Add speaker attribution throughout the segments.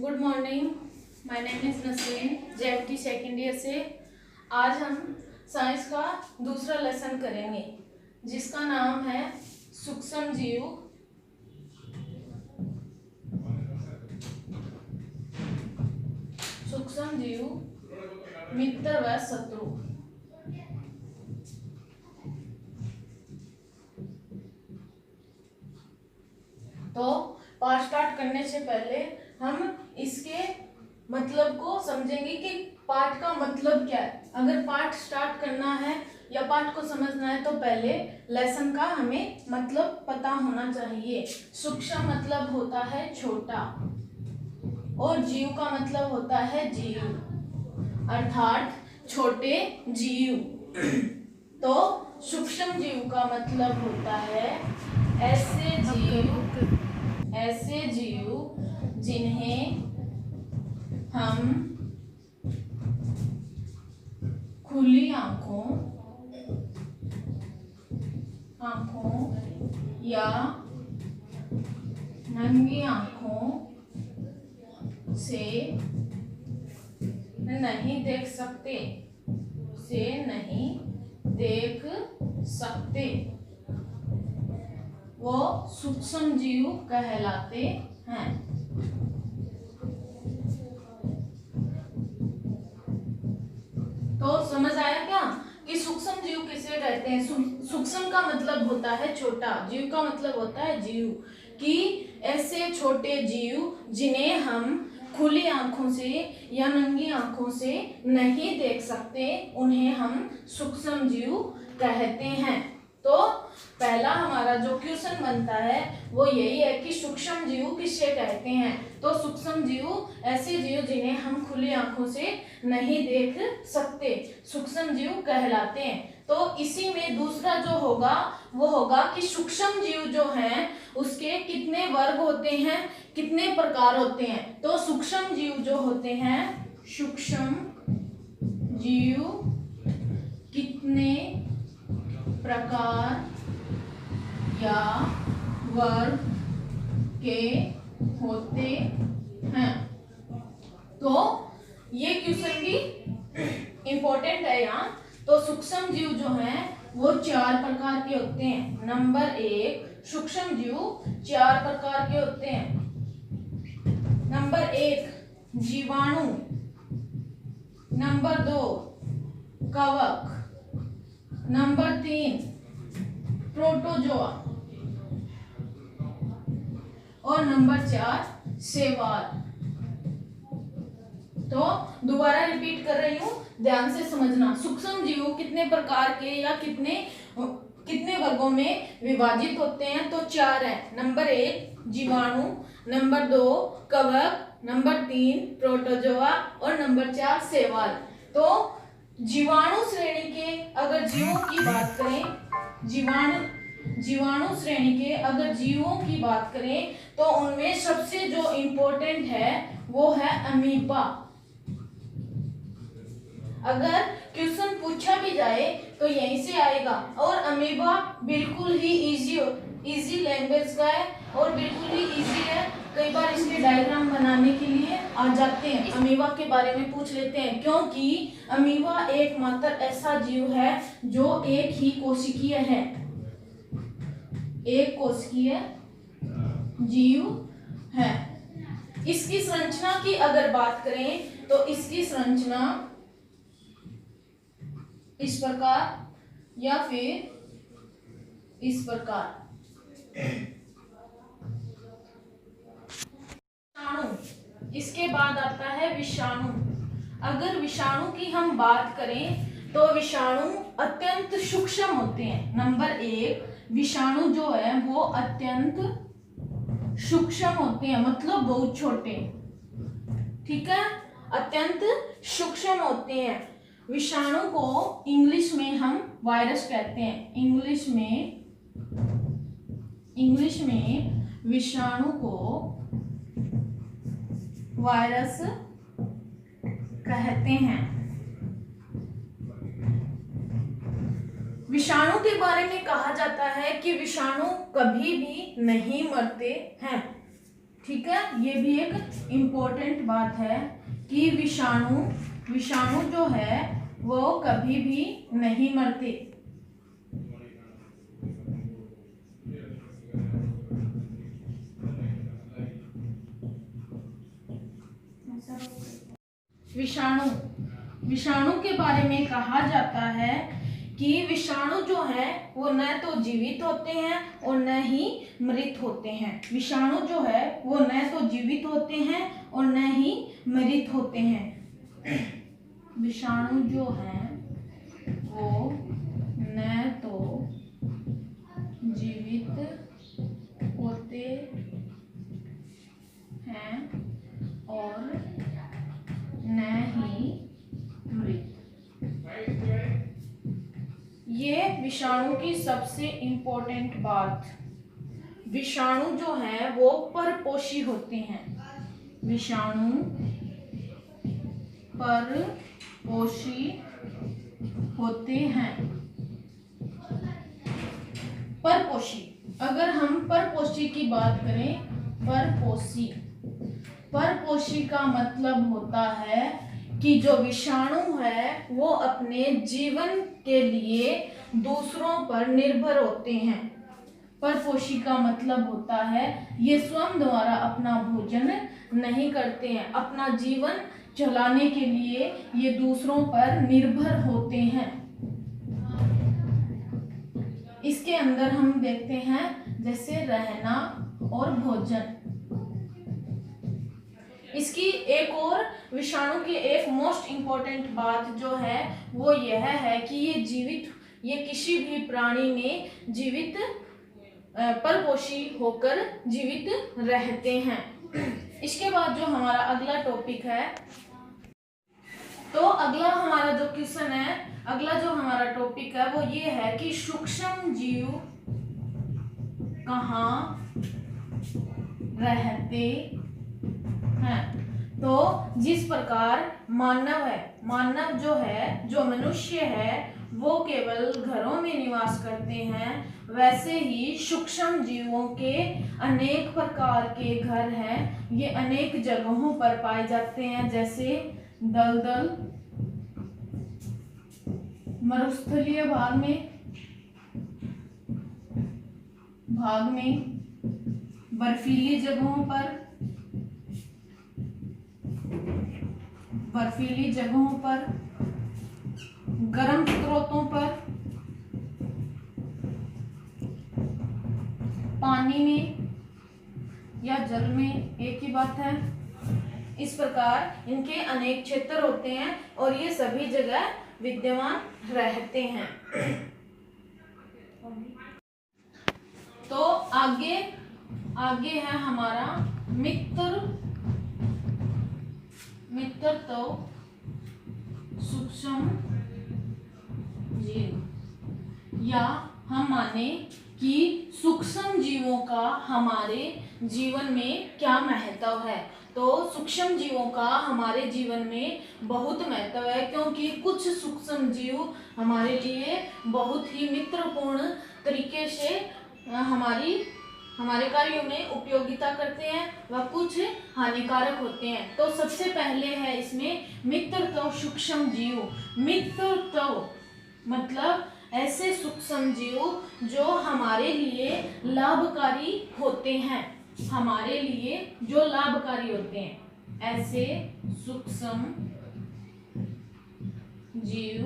Speaker 1: Good morning. My name is Nasreen, JFT second year से। आज हम साइंस का दूसरा लेसन करेंगे जिसका नाम है सूक्ष्म जीव। सूक्ष्म जीव, मित्र व शत्रु। तो पाठ स्टार्ट करने से पहले हम इसके मतलब को समझेंगे कि पाठ का मतलब क्या है। अगर पाठ स्टार्ट करना है या पाठ को समझना है तो पहले लेसन का हमें मतलब पता होना चाहिए। सूक्ष्म मतलब होता है छोटा और जीव का मतलब होता है जीव, अर्थात छोटे जीव। तो सूक्ष्म जीव का मतलब होता है ऐसे जीव जिन्हें हम खुली आंखों या नंगी आंखों से नहीं देख सकते, वो सूक्ष्म जीव कहलाते हैं। तो समझ आया क्या कि सूक्ष्म जीव किसे कहते हैं। सूक्ष्म का मतलब होता है छोटा, जीव का मतलब होता है जीव, कि ऐसे छोटे जीव जिन्हें हम खुली आंखों से या नंगी आंखों से नहीं देख सकते, उन्हें हम सूक्ष्म जीव कहते हैं। तो पहला हमारा जो क्वेश्चन बनता है वो यही है कि सूक्ष्म जीव किसे कहते हैं। तो सूक्ष्म जीव ऐसे जीव जिन्हें हम खुली आंखों से नहीं देख सकते, सूक्ष्म जीव कहलाते हैं। तो इसी में दूसरा जो होगा वो होगा कि सूक्ष्म जीव जो हैं उसके कितने वर्ग होते हैं, कितने प्रकार होते हैं। तो सूक्ष्म जीव जो होते हैं, सूक्ष्म जीव कितने प्रकार या वर्ग के होते हैं। तो ये क्वेश्चन भी इंपॉर्टेंट है यहाँ। तो सूक्ष्म जीव जो हैं वो 4 प्रकार के होते हैं। नंबर 1, सूक्ष्म जीव 4 प्रकार के होते हैं। नंबर 1 जीवाणु, नंबर 2 कवक, नंबर 3 प्रोटोजोआ और नंबर 4 शैवाल। तो दोबारा रिपीट कर रही हूं, ध्यान से समझना। सूक्ष्म जीव कितने प्रकार के या कितने वर्गों में विभाजित होते हैं। तो 4 है। नंबर 1 जीवाणु, नंबर 2 कवक, नंबर 3 प्रोटोजोआ और नंबर 4 शैवाल। तो जीवाणु श्रेणी के अगर जीवों की बात करें, जीवाणु श्रेणी के अगर जीवों की बात करें तो उनमें सबसे जो इंपॉर्टेंट है वो है अमीबा। अगर क्वेश्चन पूछा भी जाए तो यहीं से आएगा। और अमीबा बिल्कुल ही इजी लैंग्वेज का है और बिल्कुल ही इजी है। कई बार इसके डायग्राम बनाने के लिए आ जाते हैं। अमीबा के बारे में पूछ लेते हैं, क्योंकि अमीबा एकमात्र ऐसा जीव है जो एक ही कोशिकीय है, एक कोशिकीय जीव है। इसकी संरचना की अगर बात करें तो इसकी संरचना इस प्रकार या फिर इस प्रकार। इसके बाद आता है विषाणु। अगर विषाणु की हम बात करें तो विषाणु अत्यंत सूक्ष्म होते हैं। नंबर 1 विषाणु जो है वो अत्यंत सूक्ष्म होते हैं, मतलब बहुत छोटे। ठीक है, अत्यंत सूक्ष्म होते हैं। विषाणु को इंग्लिश में हम वायरस कहते हैं। इंग्लिश में विषाणु को वायरस कहते हैं। विषाणु के बारे में कहा जाता है कि विषाणु कभी भी नहीं मरते हैं। ठीक है, ये भी एक इम्पोर्टेंट बात है कि विषाणु जो है वो कभी भी नहीं मरते। विषाणु के बारे में कहा जाता है कि विषाणु जो है वो न तो जीवित होते हैं और न ही मृत होते हैं। विषाणु जो है वो न तो जीवित होते हैं और न ही मृत होते हैं। विषाणु जो है वो न तो जीवित होते हैं और न ही मृत। ये विषाणु की सबसे इम्पोर्टेंट बात। विषाणु जो है वो परपोषी होते हैं। विषाणु परपोषी होते हैं। परपोषी, अगर हम परपोषी की बात करें, परपोषी का मतलब होता है कि जो विषाणु है वो अपने जीवन के लिए दूसरों पर निर्भर होते हैं। परपोषी का मतलब होता है ये स्वयं द्वारा अपना भोजन नहीं करते हैं, अपना जीवन चलाने के लिए ये दूसरों पर निर्भर होते हैं। इसके अंदर हम देखते हैं जैसे रहना और भोजन। इसकी एक और विषाणु की एक मोस्ट इम्पोर्टेंट बात जो है वो यह है कि ये किसी भी प्राणी में जीवित परपोषी होकर जीवित रहते हैं। इसके बाद जो हमारा अगला टॉपिक है, तो अगला हमारा जो क्वेश्चन है, अगला जो हमारा टॉपिक है वो ये है कि सूक्ष्म जीव कहाँ रहते हैं। तो जिस प्रकार मानव जो है, जो मनुष्य है वो केवल घरों में निवास करते हैं, वैसे ही सूक्ष्म जीवों के अनेक प्रकार के घर हैं। ये अनेक जगहों पर पाए जाते हैं, जैसे दलदल, मरुस्थलीय भाग में, बर्फीली जगहों पर, गर्म स्रोतों पर, पानी में या जल में, एक ही बात है। इस प्रकार इनके अनेक क्षेत्र होते हैं और ये सभी जगह विद्यमान रहते हैं। तो आगे है हमारा मित्र तो सूक्ष्म जीव, या हम माने कि सूक्ष्म जीवों का हमारे जीवन में क्या महत्व है। तो सूक्ष्म जीवों का हमारे जीवन में बहुत महत्व है, क्योंकि कुछ सूक्ष्म जीव हमारे लिए बहुत ही मित्रपूर्ण तरीके से हमारे कार्यों में उपयोगिता करते हैं, व कुछ हानिकारक होते हैं। तो सबसे पहले है इसमें मित्रत्व सूक्ष्म जीव। मित्रत्व मतलब ऐसे सूक्ष्म जीव जो हमारे लिए लाभकारी होते हैं, हमारे लिए जो लाभकारी होते हैं, ऐसे सूक्ष्म जीव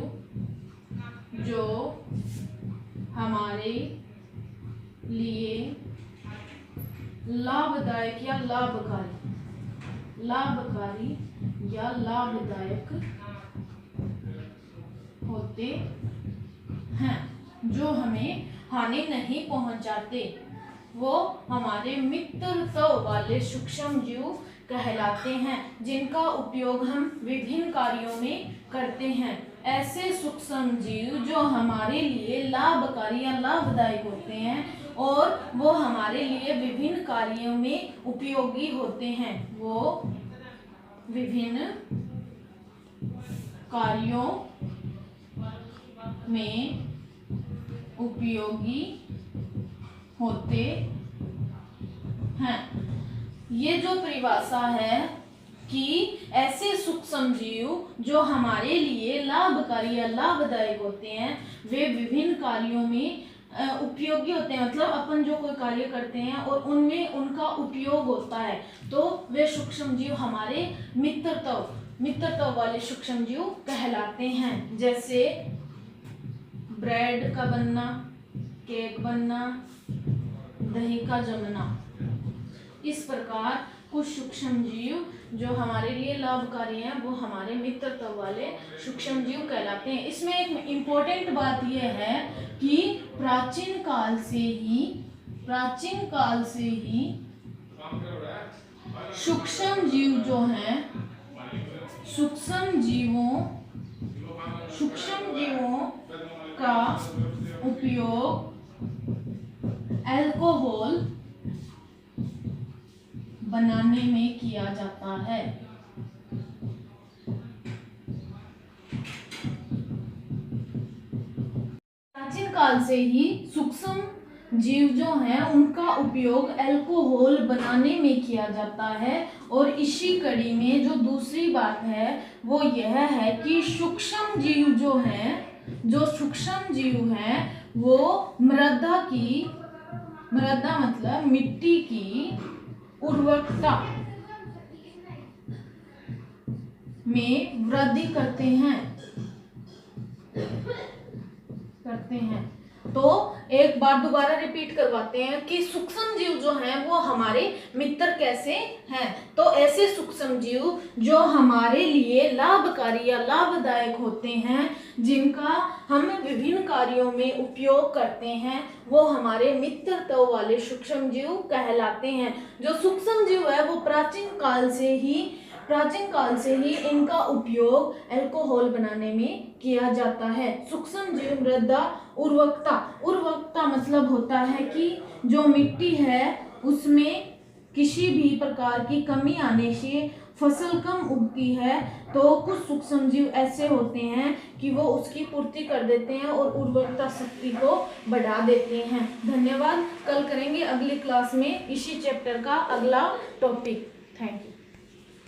Speaker 1: जो हमारे लिए लाभदायक या लाभदायक होते हैं, जो हमें हानि नहीं पहुंचाते, वो हमारे मित्रत्व वाले सूक्ष्म जीव कहलाते हैं, जिनका उपयोग हम विभिन्न कार्यों में करते हैं। ऐसे सूक्ष्म जीव जो हमारे लिए लाभकारी या लाभदायक होते हैं और वो हमारे लिए विभिन्न कार्यों में उपयोगी होते हैं, वो विभिन्न कार्यों में उपयोगी होते हैं। ये जो परिभाषा है कि ऐसे सूक्ष्म जीव जो हमारे लिए लाभकारी या लाभदायक होते हैं, वे विभिन्न कार्यों में उपयोगी होते हैं, मतलब अपन जो कोई कार्य करते हैं और उनमें उनका उपयोग होता है, तो वे सूक्ष्म जीव हमारे मित्रत्व वाले सूक्ष्म जीव कहलाते हैं। जैसे ब्रेड का बनना, केक बनना, दही का जमना। इस प्रकार कुछ सूक्ष्म जीव जो हमारे लिए लाभकारी हैं वो हमारे मित्रत्व वाले सूक्ष्म जीव कहलाते हैं। इसमें एक इम्पोर्टेंट बात यह है कि प्राचीन काल से ही सूक्ष्म जीव जो हैं, सूक्ष्म जीवों का उपयोग अल्कोहल बनाने में किया जाता है। प्राचीन काल से ही सूक्ष्म जीव जो हैं उनका उपयोग अल्कोहल बनाने में किया जाता है। और इसी कड़ी में जो दूसरी बात है वो यह है कि सूक्ष्म जीव जो सूक्ष्म जीव हैं वो मृदा मतलब मिट्टी की उर्वरकता में वृद्धि करते हैं। तो एक बार दोबारा रिपीट करवाते हैं कि सूक्ष्म जीव जो हैं वो हमारे मित्र कैसे हैं। तो ऐसे सूक्ष्म जीव जो हमारे लिए लाभकारी या लाभदायक होते हैं, जिनका हम विभिन्न कार्यों में उपयोग करते हैं, वो हमारे मित्रत्व वाले सूक्ष्म जीव कहलाते हैं। जो सूक्ष्म जीव है वो प्राचीन काल से ही इनका उपयोग अल्कोहल बनाने में किया जाता है। सूक्ष्म जीव मृदा उर्वरकता मतलब होता है कि जो मिट्टी है उसमें किसी भी प्रकार की कमी आने से फसल कम उगती है, तो कुछ सूक्ष्म जीव ऐसे होते हैं कि वो उसकी पूर्ति कर देते हैं और उर्वरकता शक्ति को बढ़ा देते हैं। धन्यवाद। कल करेंगे अगली क्लास में इसी चैप्टर का अगला टॉपिक। Thank you.